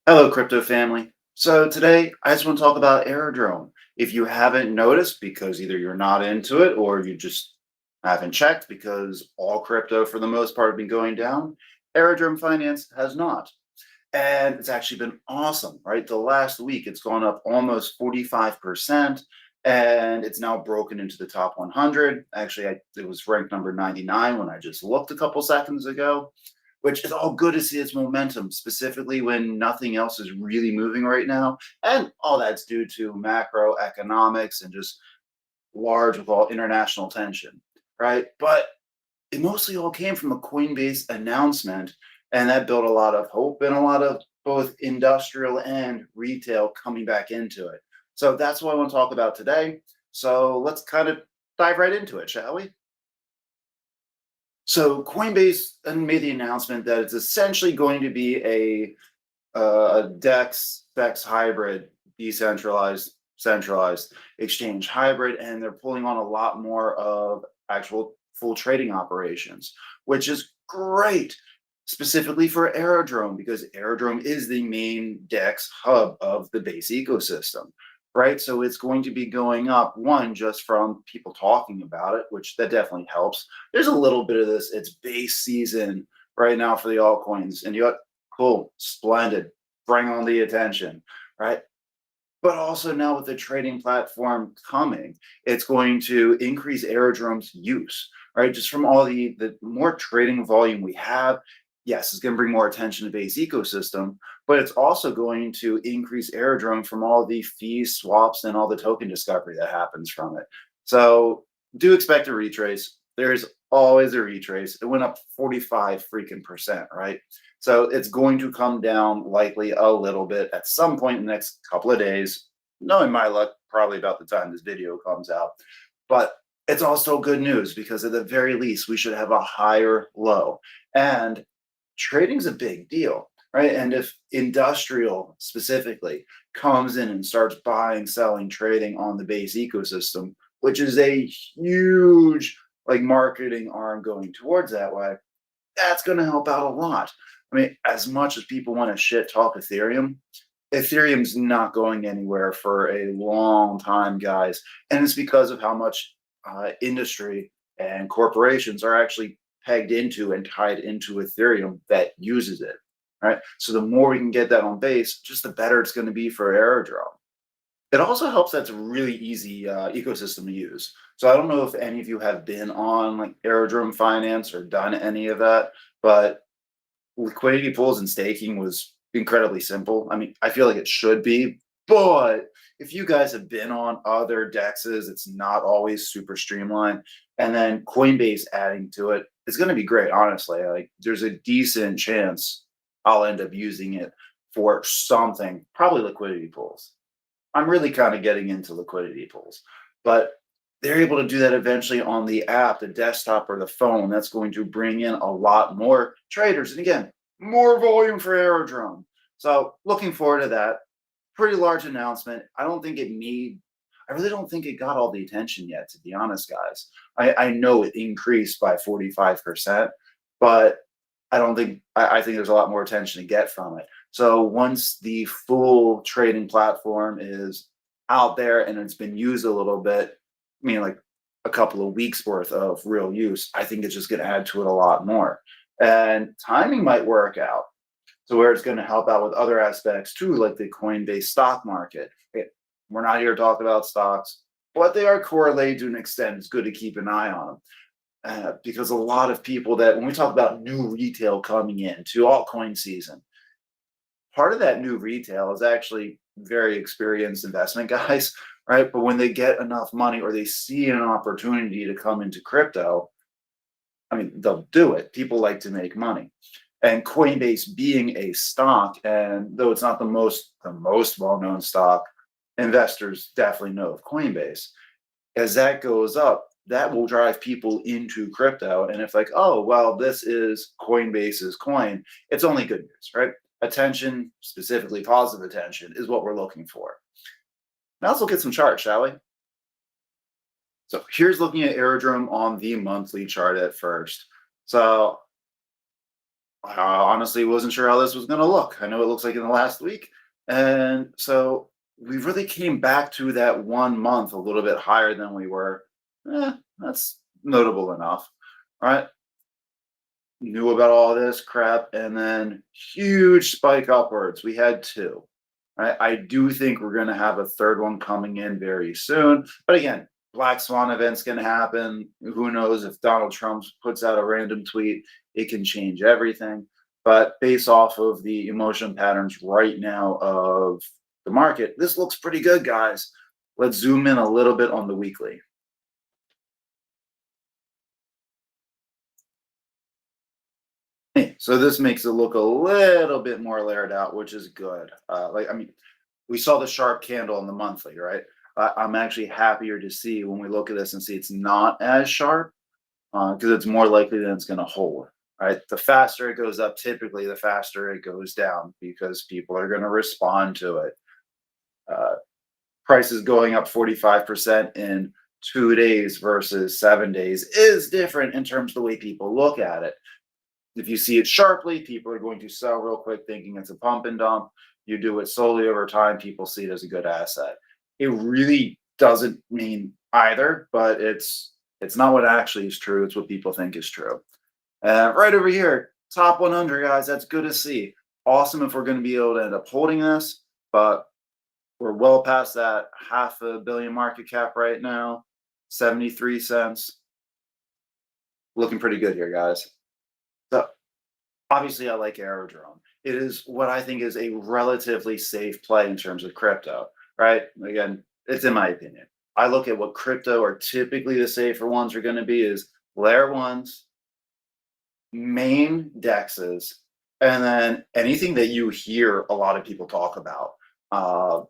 Hello, crypto family. So today I just want to talk about Aerodrome. If you haven't noticed, because either you're not into it or you just haven't checked, because all crypto for the most part have been going down, Aerodrome Finance has not. And it's actually been awesome, right? The last week it's gone up almost 45%, and it's now broken into the top 100. Actually, it was ranked number 99 when I just looked a couple seconds ago, which is all good to see its momentum, specifically when nothing else is really moving right now. And all that's due to macroeconomics and just large with all international tension, right? But it mostly all came from a Coinbase announcement, and that built a lot of hope and a lot of both industrial and retail coming back into it. So that's what I want to talk about today. So let's kind of dive right into it, shall we? So Coinbase made the announcement that it's essentially going to be a DEX hybrid, decentralized, centralized exchange hybrid, and they're pulling on a lot more of actual full trading operations, which is great, specifically for Aerodrome, because Aerodrome is the main DEX hub of the base ecosystem. Right. So it's going to be going up, one, just from people talking about it, which that definitely helps. There's a little bit of this. It's base season right now for the altcoins. And you got cool, splendid, bring on the attention, right? But also now with the trading platform coming, it's going to increase Aerodrome's use, right? Just from all the more trading volume we have, yes, it's going to bring more attention to base ecosystem, but it's also going to increase Aerodrome from all the fees, swaps, and all the token discovery that happens from it. So do expect a retrace. There's always a retrace. It went up 45 freaking percent, right? So it's going to come down likely a little bit at some point in the next couple of days. Knowing my luck, probably about the time this video comes out. But it's also good news because at the very least, we should have a higher low. And trading's a big deal, right? And if industrial specifically comes in and starts buying, selling, trading on the base ecosystem, which is a huge like marketing arm going towards that way, that's going to help out a lot. I mean, as much as people want to shit talk Ethereum, Ethereum's not going anywhere for a long time, guys. And it's because of how much industry and corporations are actually pegged into and tied into Ethereum that uses it. Right. So the more we can get that on base, just the better it's going to be for Aerodrome. It also helps that it's a really easy ecosystem to use. So I don't know if any of you have been on like Aerodrome Finance or done any of that, but liquidity pools and staking was incredibly simple. I mean, I feel like it should be, but if you guys have been on other dexes, it's not always super streamlined. And then Coinbase adding to it, it's going to be great, honestly. Like, there's a decent chance I'll end up using it for something, probably liquidity pools. I'm really kind of getting into liquidity pools, but they're able to do that eventually on the app, the desktop, or the phone. That's going to bring in a lot more traders. And again, more volume for Aerodrome. So looking forward to that. Pretty large announcement. I really don't think it got all the attention yet, to be honest, guys. I know it increased by 45%, but I think there's a lot more attention to get from it. So once the full trading platform is out there and it's been used a little bit, I mean, like a couple of weeks worth of real use, I think it's just going to add to it a lot more. And timing might work out to where it's going to help out with other aspects too, like the Coinbase stock market. We're not here to talk about stocks, but they are correlated to an extent. It's good to keep an eye on them. Because a lot of people that when we talk about new retail coming in to altcoin season, part of that new retail is actually very experienced investment guys, right? But when they get enough money or they see an opportunity to come into crypto, I mean, they'll do it. People like to make money. And Coinbase being a stock, and though it's not the most well-known stock, investors definitely know of Coinbase. As that goes up, that will drive people into crypto. And if like, oh, well, this is Coinbase's coin, it's only good news, right? Attention, specifically positive attention, is what we're looking for. Now let's look at some charts, shall we? So here's looking at Aerodrome on the monthly chart at first. So I honestly wasn't sure how this was going to look. I know it looks like in the last week. And so we really came back to that 1 month a little bit higher than we were. That's notable enough. All right. Knew about all this crap and then huge spike upwards. We had two. I do think we're going to have a third one coming in very soon. But again, Black Swan event's going to happen. Who knows if Donald Trump puts out a random tweet, it can change everything. But based off of the emotion patterns right now of the market, this looks pretty good, guys. Let's zoom in a little bit on the weekly. So this makes it look a little bit more layered out, which is good. I mean, we saw the sharp candle in the monthly, right? I'm actually happier to see when we look at this and see it's not as sharp because it's more likely that it's going to hold. Right, the faster it goes up, typically the faster it goes down because people are going to respond to it. Uh, Prices going up 45% in 2 days versus 7 days is different in terms of the way people look at it. If you see it sharply, people are going to sell real quick thinking it's a pump and dump. You do it slowly over time, people see it as a good asset. It really doesn't mean either, but it's not what actually is true. It's what people think is true. Right over here, top 100, guys. That's good to see. Awesome if we're going to be able to end up holding this, but we're well past that $500 million market cap right now. 73 cents. Looking pretty good here, guys. So obviously, I like Aerodrome. It is what I think is a relatively safe play in terms of crypto, right? Again, it's in my opinion. I look at what crypto are typically the safer ones are going to be is layer ones, main dexes, and then anything that you hear a lot of people talk about. Uh,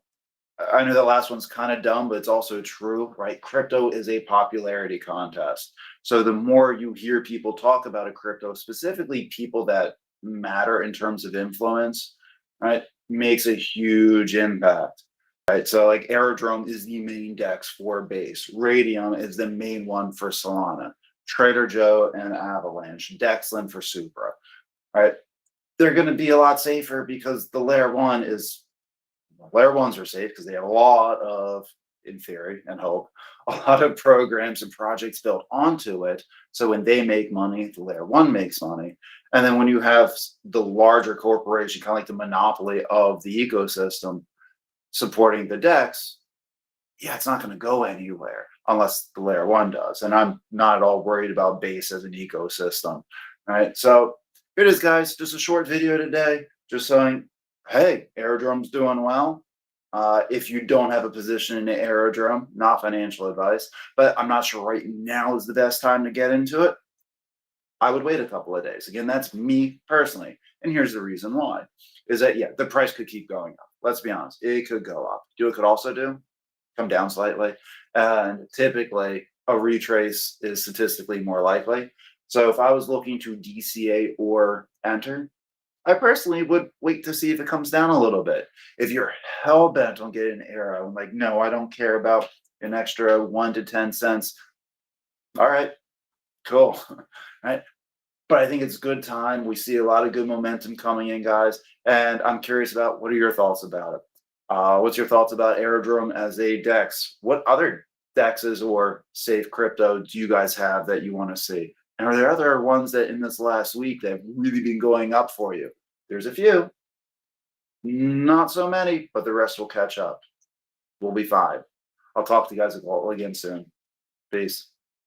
I know that last one's kind of dumb, but it's also true, right? Crypto is a popularity contest. So the more you hear people talk about a crypto, specifically people that matter in terms of influence, right, makes a huge impact. Right. So like Aerodrome is the main DEX for base. Radium is the main one for Solana. Trader Joe and Avalanche. Dexlin for Supra. Right. They're going to be a lot safer because the layer ones are safe because they have a lot of, in theory and hope, a lot of programs and projects built onto it. So when they make money, the layer one makes money. And then when you have the larger corporation, kind of like the monopoly of the ecosystem supporting the DEX, yeah, it's not going to go anywhere unless the layer one does. And I'm not at all worried about base as an ecosystem. Right. So here it is, guys. Just a short video today, just saying, hey, Aerodrome's doing well. If you don't have a position in the Aerodrome, not financial advice, but I'm not sure right now is the best time to get into it. I would wait a couple of days. Again, that's me personally. And here's the reason why is that, yeah, the price could keep going up. Let's be honest. It could go up. Do it could also do come down slightly. And typically, a retrace is statistically more likely. So if I was looking to DCA or enter, I personally would wait to see if it comes down a little bit. If you're hell bent on getting an Aero, I'm like, no, I don't care about an extra 1 to 10 cents. All right, cool. Right. But I think it's good time. We see a lot of good momentum coming in, guys. And I'm curious about what are your thoughts about it? What's your thoughts about Aerodrome as a DEX? What other DEXs or safe crypto do you guys have that you want to see? And are there other ones that in this last week that have really been going up for you? There's a few, not so many, but the rest will catch up. We'll be fine. I'll talk to you guys again soon. Peace.